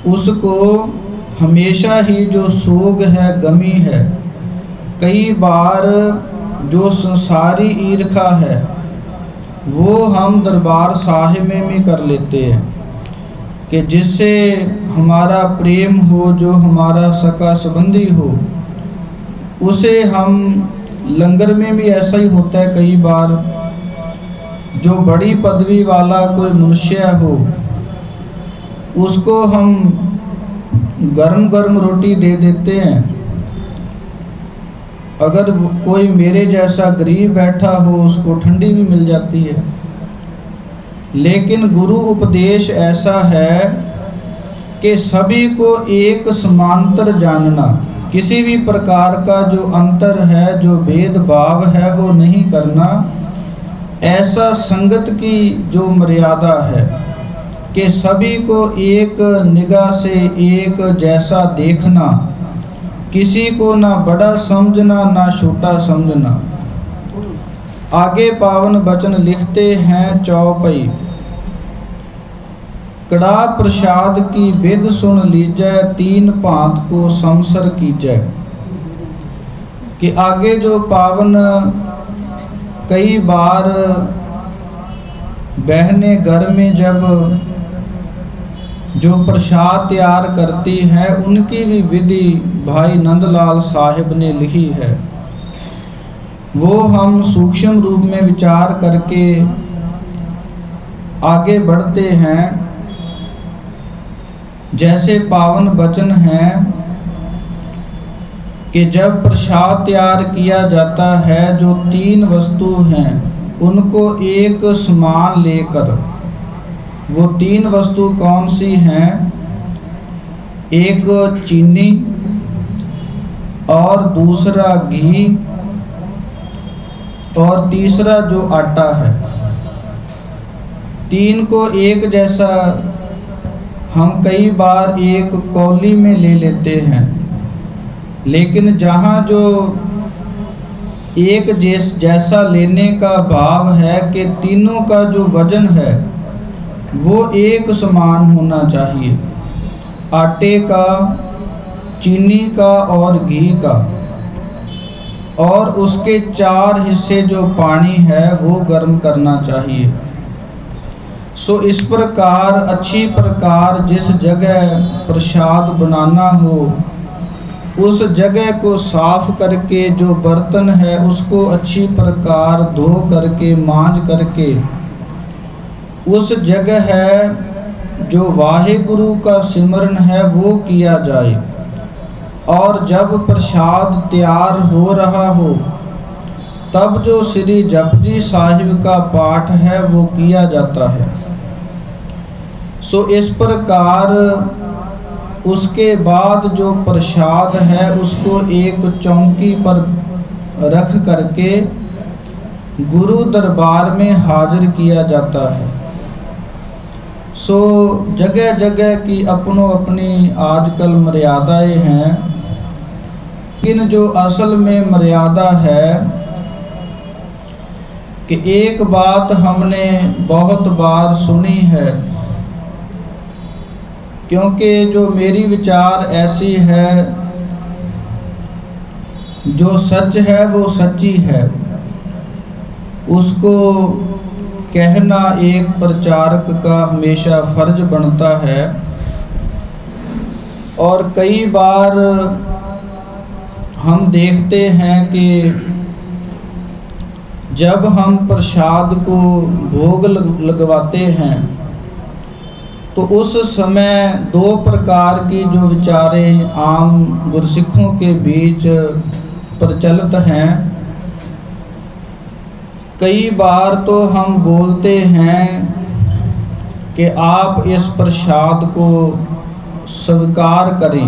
उसको हमेशा ही जो सोग है, गमी है। कई बार जो संसारी ईर्खा है वो हम दरबार साहिब में भी कर लेते हैं कि जिससे हमारा प्रेम हो, जो हमारा सका संबंधी हो, उसे हम लंगर में भी ऐसा ही होता है। कई बार जो बड़ी पदवी वाला कोई मनुष्य हो, उसको हम गरम गरम रोटी दे देते हैं। अगर कोई मेरे जैसा गरीब बैठा हो, उसको ठंडी भी मिल जाती है। लेकिन गुरु उपदेश ऐसा है कि सभी को एक समांतर जानना, किसी भी प्रकार का जो अंतर है, जो भेदभाव है, वो नहीं करना। ऐसा संगत की जो मर्यादा है कि सभी को एक निगाह से एक जैसा देखना, किसी को ना बड़ा समझना ना छोटा समझना। आगे पावन वचन लिखते हैं चौपाई, कड़ा प्रसाद की विध सुन लीजै, तीन भांत को संसर कीजै। कि आगे जो पावन, कई बार बहनें घर में जब जो प्रसाद तैयार करती हैं, उनकी भी विधि भाई नंदलाल साहिब ने लिखी है। वो हम सूक्ष्म रूप में विचार करके आगे बढ़ते हैं। जैसे पावन वचन है कि जब प्रसाद तैयार किया जाता है, जो तीन वस्तु हैं उनको एक समान लेकर, वो तीन वस्तु कौन सी हैं? एक चीनी और दूसरा घी और तीसरा जो आटा है। तीन को एक जैसा हम कई बार एक कौली में ले लेते हैं, लेकिन जहाँ जो एक जैसा लेने का भाव है कि तीनों का जो वजन है वो एक समान होना चाहिए, आटे का, चीनी का और घी का, और उसके 4 हिस्से जो पानी है वो गर्म करना चाहिए। सो इस प्रकार अच्छी प्रकार जिस जगह प्रसाद बनाना हो उस जगह को साफ करके जो बर्तन है उसको अच्छी प्रकार धो करके मांज करके उस जगह है जो वाहेगुरु का सिमरन है वो किया जाए। और जब प्रसाद तैयार हो रहा हो तब जो श्री जपजी साहिब का पाठ है वो किया जाता है। सो इस प्रकार उसके बाद जो प्रसाद है उसको एक चौकी पर रख करके गुरु दरबार में हाजिर किया जाता है। सो जगह जगह की अपनों अपनी आजकल मर्यादाएं हैं, लेकिन जो असल में मर्यादा है कि एक बात हमने बहुत बार सुनी है, क्योंकि जो मेरी विचार ऐसी है, जो सच है वो सच्ची है, उसको कहना एक प्रचारक का हमेशा फर्ज बनता है। और कई बार हम देखते हैं कि जब हम प्रसाद को भोग लगवाते हैं तो उस समय 2 प्रकार की जो विचारें आम गुरसिखों के बीच प्रचलित हैं। कई बार तो हम बोलते हैं कि आप इस प्रसाद को स्वीकार करें,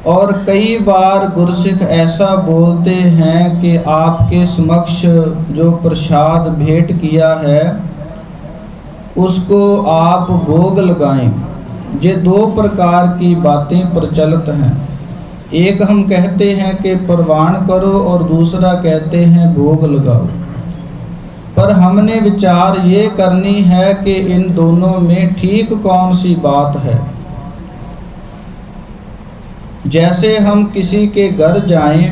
और कई बार गुरसिख ऐसा बोलते हैं कि आपके समक्ष जो प्रसाद भेंट किया है उसको आप भोग लगाएं। ये 2 प्रकार की बातें प्रचलित हैं। एक हम कहते हैं कि प्रवान करो और दूसरा कहते हैं भोग लगाओ। पर हमने विचार ये करनी है कि इन दोनों में ठीक कौन सी बात है। जैसे हम किसी के घर जाएं,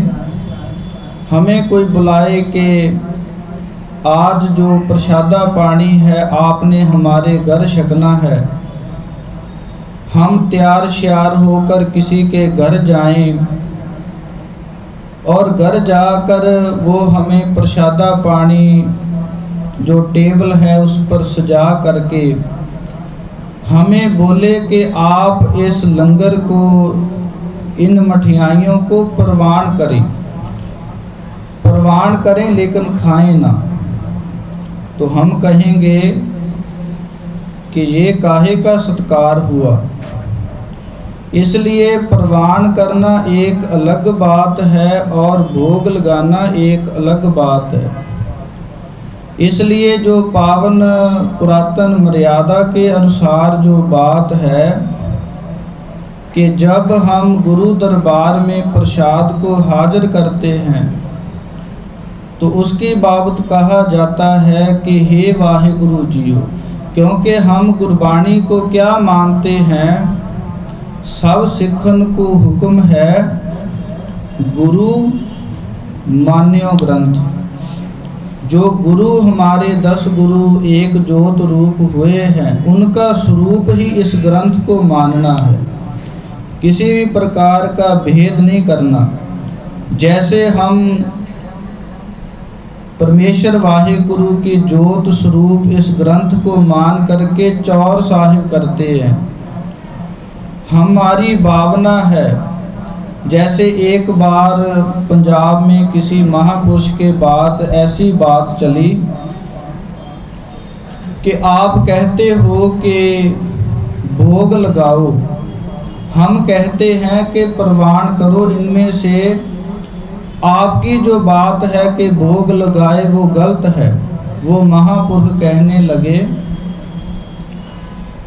हमें कोई बुलाए कि आज जो प्रसादा पानी है आपने हमारे घर छकना है, हम तैयार श्यार होकर किसी के घर जाएं और घर जाकर वो हमें प्रसादा पानी जो टेबल है उस पर सजा करके हमें बोले कि आप इस लंगर को, इन मठियाइयों को प्रवान करें लेकिन खाएं ना, तो हम कहेंगे कि ये काहे का सत्कार हुआ। इसलिए प्रवान करना एक अलग बात है और भोग लगाना एक अलग बात है। इसलिए जो पावन पुरातन मर्यादा के अनुसार जो बात है कि जब हम गुरु दरबार में प्रसाद को हाजिर करते हैं तो उसकी बाबत कहा जाता है कि हे वाहिगुरु जीओ, क्योंकि हम गुरबाणी को क्या मानते हैं, सब सिखन को हुक्म है गुरु मान्यो ग्रंथ। जो गुरु हमारे 10 गुरु एक ज्योत रूप हुए हैं उनका स्वरूप ही इस ग्रंथ को मानना है, किसी भी प्रकार का भेद नहीं करना। जैसे हम परमेश्वर वाहिगुरु की ज्योत स्वरूप इस ग्रंथ को मान करके चौर साहिब करते हैं, हमारी भावना है। जैसे एक बार पंजाब में किसी महापुरुष के बाद ऐसी बात चली कि आप कहते हो कि भोग लगाओ, हम कहते हैं कि प्रवान करो। इनमें से आपकी जो बात है कि भोग लगाए वो गलत है। वो महापुरुष कहने लगे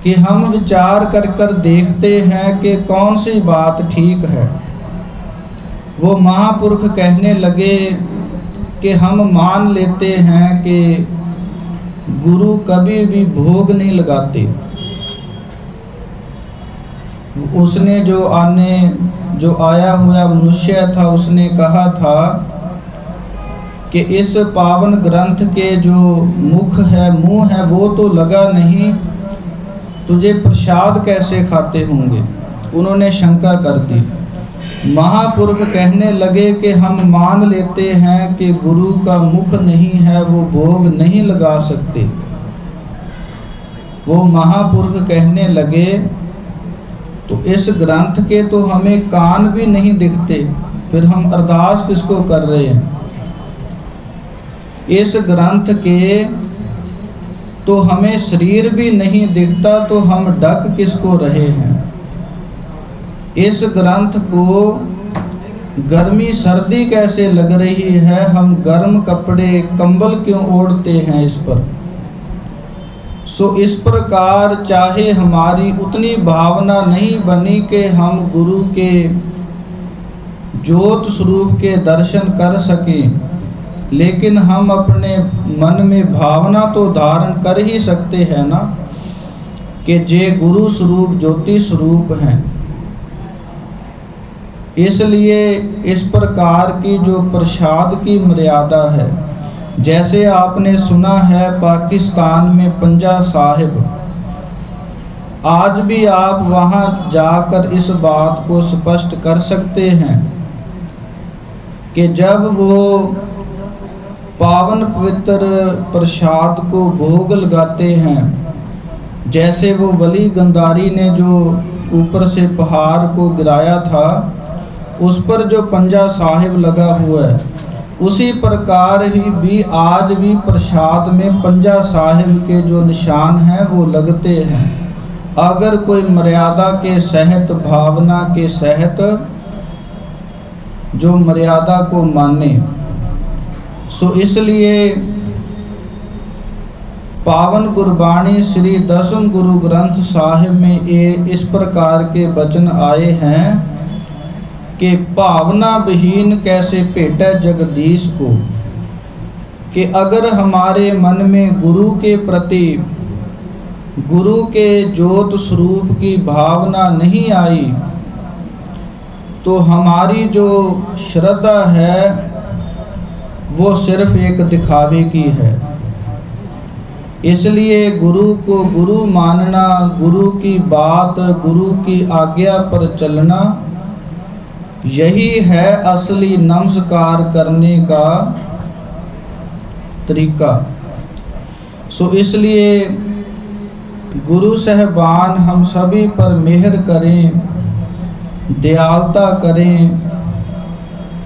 कि हम विचार कर देखते हैं कि कौन सी बात ठीक है। वो महापुरुष कहने लगे कि हम मान लेते हैं कि गुरु कभी भी भोग नहीं लगाते। उसने जो आया हुआ मनुष्य था, उसने कहा था कि इस पावन ग्रंथ के जो मुंह है वो तो लगा नहीं, तुझे प्रसाद कैसे खाते होंगे। उन्होंने शंका कर दी। महापुरुष कहने लगे कि हम मान लेते हैं कि गुरु का मुख नहीं है, वो भोग नहीं लगा सकते। वो महापुरुष कहने लगे तो इस ग्रंथ के तो हमें कान भी नहीं दिखते, फिर हम अरदास किसको कर रहे हैं। इस ग्रंथ के तो हमें शरीर भी नहीं दिखता, तो हम ढक किसको रहे हैं। इस ग्रंथ को गर्मी सर्दी कैसे लग रही है, हम गर्म कपड़े कंबल क्यों ओढ़ते हैं इस पर। सो इस प्रकार चाहे हमारी उतनी भावना नहीं बनी कि हम गुरु के ज्योत स्वरूप के दर्शन कर सकें, लेकिन हम अपने मन में भावना तो धारण कर ही सकते हैं ना कि जे गुरु स्वरूप ज्योति स्वरूप हैं। इसलिए इस प्रकार की जो प्रसाद की मर्यादा है, जैसे आपने सुना है पाकिस्तान में पंजा साहिब, आज भी आप वहां जाकर इस बात को स्पष्ट कर सकते हैं कि जब वो पावन पवित्र प्रसाद को भोग लगाते हैं, जैसे वो वली गंधारी ने जो ऊपर से पहाड़ को गिराया था, उस पर जो पंजा साहिब लगा हुआ है, उसी प्रकार ही भी आज भी प्रसाद में पंजा साहिब के जो निशान हैं वो लगते हैं, अगर कोई मर्यादा के सहत, भावना के सहत जो मर्यादा को माने। सो इसलिए पावन गुरबाणी श्री दसम गुरु ग्रंथ साहिब में ये इस प्रकार के वचन आए हैं कि भावना विहीन कैसे भेटे जगदीश को, कि अगर हमारे मन में गुरु के प्रति, गुरु के ज्योत स्वरूप की भावना नहीं आई, तो हमारी जो श्रद्धा है वो सिर्फ एक दिखावे की है। इसलिए गुरु को गुरु मानना, गुरु की बात, गुरु की आज्ञा पर चलना, यही है असली नमस्कार करने का तरीका। सो इसलिए गुरु साहिबान हम सभी पर मेहर करें, दयालुता करें।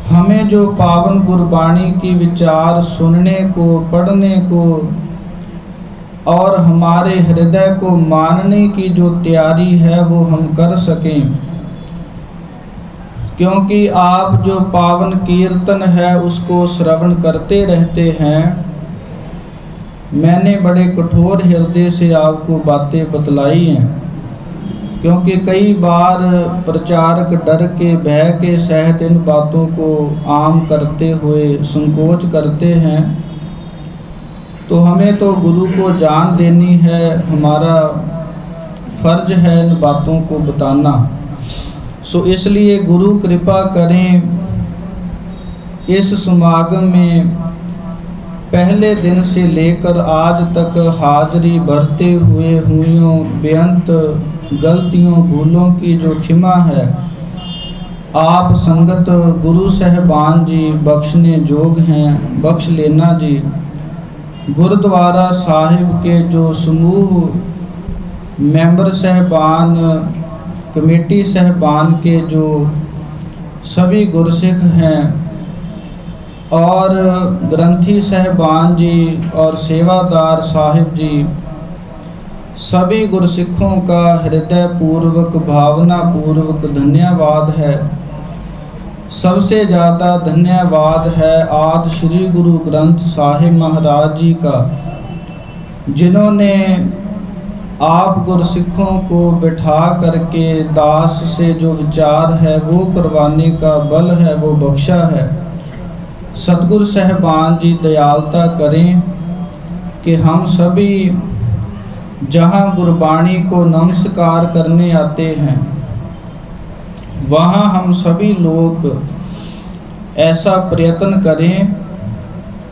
हमें जो पावन गुरबाणी की विचार सुनने को, पढ़ने को और हमारे हृदय को मानने की जो तैयारी है वो हम कर सकें, क्योंकि आप जो पावन कीर्तन है उसको श्रवण करते रहते हैं। मैंने बड़े कठोर हृदय से आपको बातें बतलाई हैं, क्योंकि कई बार प्रचारक डर के, भय के सहित इन बातों को आम करते हुए संकोच करते हैं। तो हमें तो गुरु को जान देनी है, हमारा फर्ज है इन बातों को बताना। सो इसलिए गुरु कृपा करें, इस समागम में पहले दिन से लेकर आज तक हाजिरी भरते हुए हुइयों बेअंत गलतियों भूलों की जो क्षमा है, आप संगत गुरु साहिबान जी बख्शने जोग हैं, बख्श लेना जी। गुरुद्वारा साहिब के जो समूह मेंबर साहिबान, कमेटी साहिबान के जो सभी गुरसिख हैं और ग्रंथी साहिबान जी और सेवादार साहिब जी, सभी गुरसिखों का हृदय पूर्वक, भावना पूर्वक धन्यवाद है। सबसे ज़्यादा धन्यवाद है आदि श्री गुरु ग्रंथ साहिब महाराज जी का, जिन्होंने आप गुरसिखों को बिठा करके दास से जो विचार है वो करवाने का बल है वो बख्शा है। सतगुरु साहिबान जी दयालता करें कि हम सभी जहाँ गुरबाणी को नमस्कार करने आते हैं वहाँ हम सभी लोग ऐसा प्रयत्न करें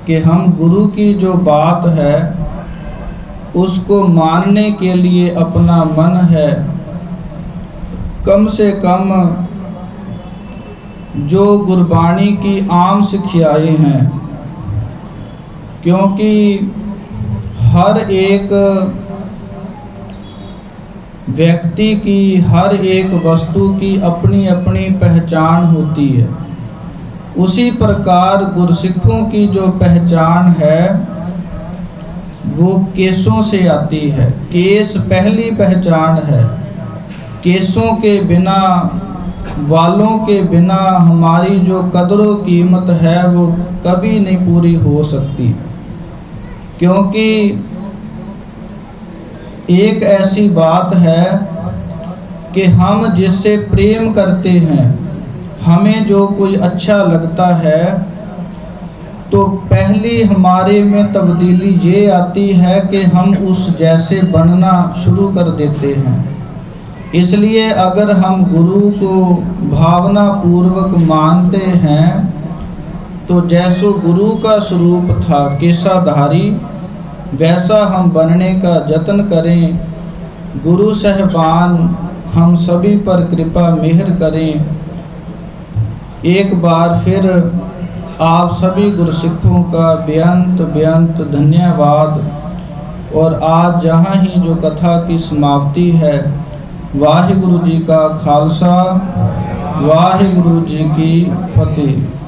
कि हम गुरु की जो बात है उसको मानने के लिए अपना मन है कम से कम जो गुरबाणी की आम सिखियाएँ हैं, क्योंकि हर एक व्यक्ति की हर एक वस्तु की अपनी अपनी पहचान होती है। उसी प्रकार गुरसिखों की जो पहचान है वो केसों से आती है। केस पहली पहचान है। केसों के बिना, वालों के बिना हमारी जो कदर कीमत है वो कभी नहीं पूरी हो सकती, क्योंकि एक ऐसी बात है कि हम जिससे प्रेम करते हैं, हमें जो कोई अच्छा लगता है तो पहली हमारे में तब्दीली ये आती है कि हम उस जैसे बनना शुरू कर देते हैं। इसलिए अगर हम गुरु को भावना पूर्वक मानते हैं तो जैसो गुरु का स्वरूप था केसाधारी, वैसा हम बनने का जतन करें। गुरु साहिबान हम सभी पर कृपा मेहर करें। एक बार फिर आप सभी गुरसिखों का बेअंत धन्यवाद। और आज जहाँ ही जो कथा की समाप्ति है, वाहिगुरु जी का खालसा, वाहिगुरु जी की फतेह।